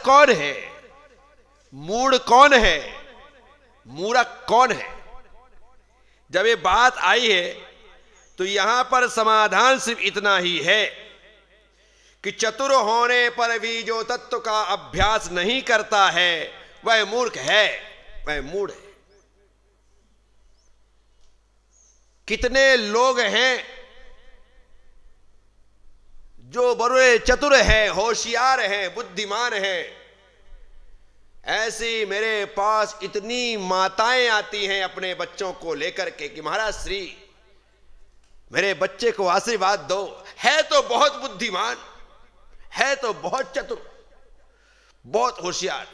कौन है, मूढ़ कौन है, मूर्ख कौन है? जब ये बात आई है तो यहां पर समाधान सिर्फ इतना ही है कि चतुर होने पर भी जो तत्व का अभ्यास नहीं करता है वह मूर्ख है, वह मूढ़ है। कितने लोग हैं जो बड़े चतुर हैं, होशियार हैं, बुद्धिमान हैं। ऐसी मेरे पास इतनी माताएं आती हैं अपने बच्चों को लेकर के कि महाराज श्री मेरे बच्चे को आशीर्वाद दो, है तो बहुत बुद्धिमान, है तो बहुत चतुर, बहुत होशियार,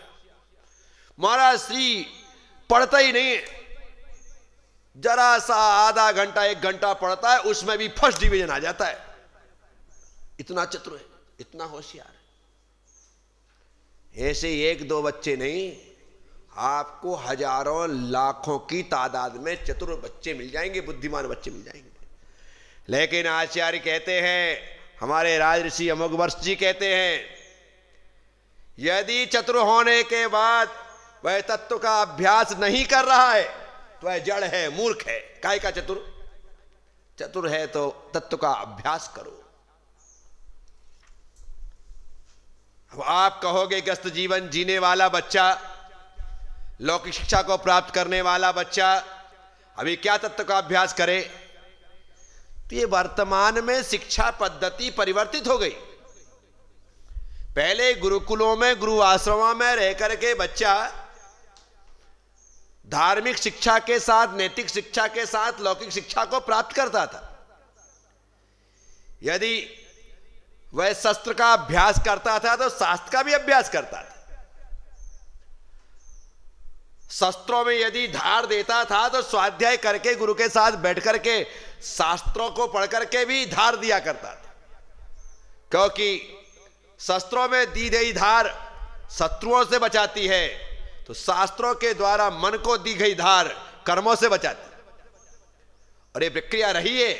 महाराज श्री पढ़ता ही नहीं है, जरा सा आधा घंटा 1 घंटा पढ़ता है उसमें भी फर्स्ट डिवीजन आ जाता है। इतना चतुर है, इतना होशियार है। ऐसे 1-2 बच्चे नहीं, आपको हजारों लाखों की तादाद में चतुर बच्चे मिल जाएंगे, बुद्धिमान बच्चे मिल जाएंगे। लेकिन आचार्य कहते हैं, हमारे राजऋषि अमोघवर्ष जी कहते हैं, यदि चतुर होने के बाद वह तत्व का अभ्यास नहीं कर रहा है तो वह जड़ है, मूर्ख है। काय का चतुर? चतुर है तो तत्व का अभ्यास करो। अब आप कहोगे ग्रस्त जीवन जीने वाला बच्चा, लौकिक शिक्षा को प्राप्त करने वाला बच्चा अभी क्या तत्व का अभ्यास करे? तो ये वर्तमान में शिक्षा पद्धति परिवर्तित हो गई। पहले गुरुकुलों में, गुरु आश्रमों में रह करके बच्चा धार्मिक शिक्षा के साथ, नैतिक शिक्षा के साथ लौकिक शिक्षा को प्राप्त करता था। यदि वह शस्त्र का अभ्यास करता था तो शास्त्र का भी अभ्यास करता था। शस्त्रों में यदि धार देता था तो स्वाध्याय करके गुरु के साथ बैठ करके शास्त्रों को पढ़ करके भी धार दिया करता था, क्योंकि शस्त्रों में दी गई धार शत्रुओं से बचाती है, तो शास्त्रों के द्वारा मन को दी गई धार कर्मों से बचाती है। और ये प्रक्रिया रही है।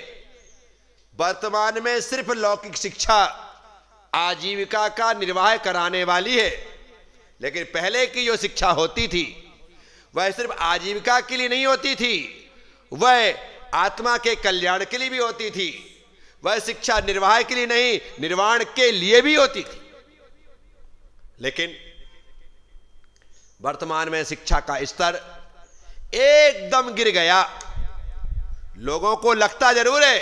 वर्तमान में सिर्फ लौकिक शिक्षा आजीविका का निर्वाह कराने वाली है, लेकिन पहले की जो शिक्षा होती थी वह सिर्फ आजीविका के लिए नहीं होती थी, वह आत्मा के कल्याण के लिए भी होती थी। वह शिक्षा निर्वाह के लिए नहीं, निर्वाण के लिए भी होती थी। लेकिन वर्तमान में शिक्षा का स्तर एकदम गिर गया। लोगों को लगता जरूर है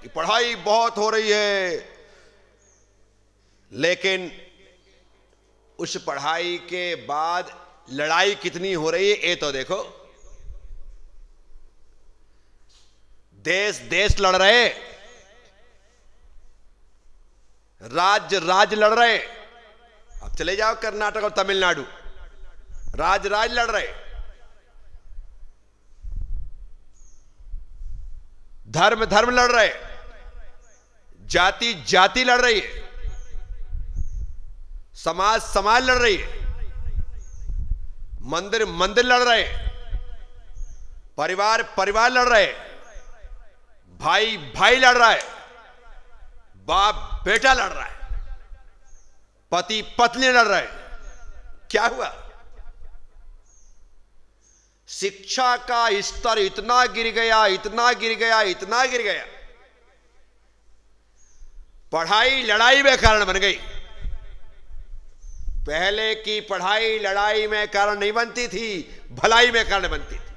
कि पढ़ाई बहुत हो रही है, लेकिन उस पढ़ाई के बाद लड़ाई कितनी हो रही है ये तो देखो। देश देश लड़ रहे, राज्य राज्य लड़ रहे। अब चले जाओ कर्नाटक और तमिलनाडु, राज्य राज्य लड़ रहे, धर्म धर्म लड़ रहे, जाति जाति लड़ रही है, समाज समाज लड़ रही है, मंदिर मंदिर लड़ रहे, परिवार परिवार लड़ रहे, भाई भाई लड़ रहा है, बाप बेटा लड़ रहा है, पति पत्नी लड़ रहे। क्या हुआ? शिक्षा का स्तर इतना गिर गया, इतना गिर गया, इतना गिर गया। पढ़ाई लड़ाई में कारण बन गई। पहले की पढ़ाई लड़ाई में कारण नहीं बनती थी, भलाई में कारण बनती थी।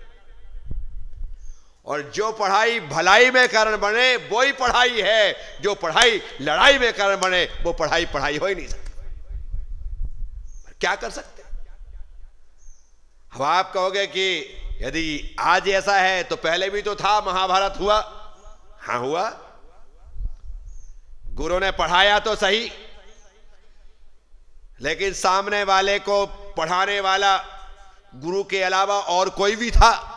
और जो पढ़ाई भलाई में कारण बने वो ही पढ़ाई है, जो पढ़ाई लड़ाई में कारण बने वो पढ़ाई पढ़ाई हो ही नहीं सकती। क्या कर सकते? अब आप कहोगे कि यदि आज ऐसा है तो पहले भी तो था, महाभारत हुआ। हां हुआ, गुरु ने पढ़ाया तो सही, लेकिन सामने वाले को पढ़ाने वाला गुरु के अलावा और कोई भी था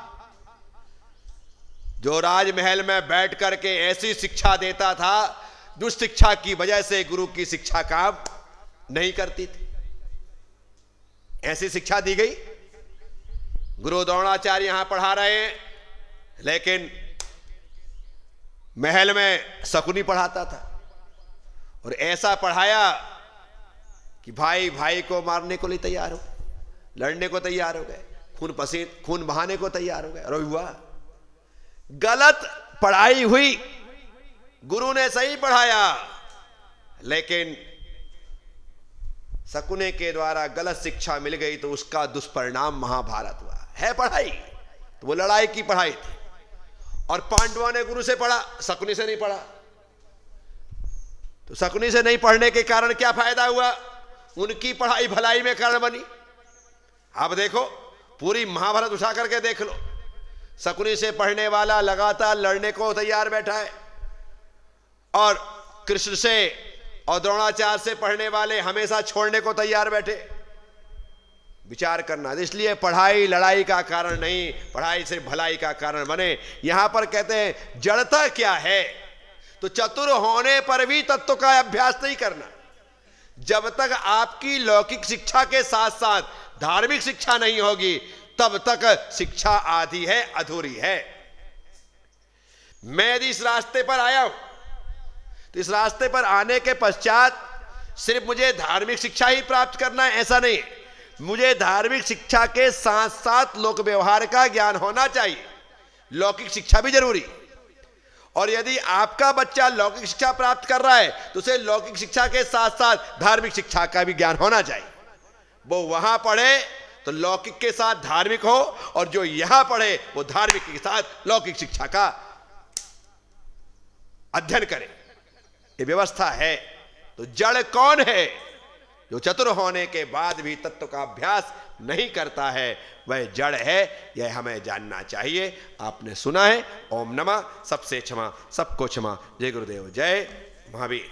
जो राजमहल में बैठ करके ऐसी शिक्षा देता था जिस शिक्षा की वजह से गुरु की शिक्षा काम नहीं करती थी। ऐसी शिक्षा दी गई। गुरु द्रोणाचार्य यहां पढ़ा रहे हैं, लेकिन महल में शकुनी पढ़ाता था, और ऐसा पढ़ाया कि भाई भाई को मारने को लिए तैयार हो, लड़ने को तैयार हो गए, खून बहाने को तैयार हो गए। अरे हुआ गलत पढ़ाई हुई, गुरु ने सही पढ़ाया, लेकिन शकुने के द्वारा गलत शिक्षा मिल गई तो उसका दुष्परिणाम महाभारत हुआ। है पढ़ाई तो वो लड़ाई की पढ़ाई थी, और पांडवों ने गुरु से पढ़ा, शकुनी से नहीं पढ़ा। तो शकुनी से नहीं पढ़ने के कारण क्या फायदा हुआ? उनकी पढ़ाई भलाई में कारण बनी। आप देखो, पूरी महाभारत उठा करके देख लो, शकुनी से पढ़ने वाला लगातार लड़ने को तैयार बैठा है, और कृष्ण से और द्रोणाचार्य से पढ़ने वाले हमेशा छोड़ने को तैयार बैठे। विचार करना। इसलिए पढ़ाई लड़ाई का कारण नहीं, पढ़ाई से भलाई का कारण बने। यहां पर कहते हैं जड़ता क्या है, तो चतुर होने पर भी तत्व का अभ्यास नहीं करना। जब तक आपकी लौकिक शिक्षा के साथ साथ धार्मिक शिक्षा नहीं होगी, तब तक शिक्षा आधी है, अधूरी है। मैं यदि इस रास्ते पर आया हूं, तो इस रास्ते पर आने के पश्चात सिर्फ मुझे धार्मिक शिक्षा ही प्राप्त करना है, ऐसा नहीं। मुझे धार्मिक शिक्षा के साथ साथ लोक व्यवहार का ज्ञान होना चाहिए, लौकिक शिक्षा भी जरूरी। और यदि आपका बच्चा लौकिक शिक्षा प्राप्त कर रहा है, तो उसे लौकिक शिक्षा के साथ साथ धार्मिक शिक्षा का भी ज्ञान होना चाहिए। वो वहां पढ़े तो लौकिक के साथ धार्मिक हो, और जो यहां पढ़े वो धार्मिक के साथ लौकिक शिक्षा का अध्ययन करे। ये व्यवस्था है। तो जड़ कौन है? जो चतुर होने के बाद भी तत्व का अभ्यास नहीं करता है, वह जड़ है। यह हमें जानना चाहिए। आपने सुना है। ओम नमः। सबसे क्षमा, सबको क्षमा। जय गुरुदेव, जय महावीर।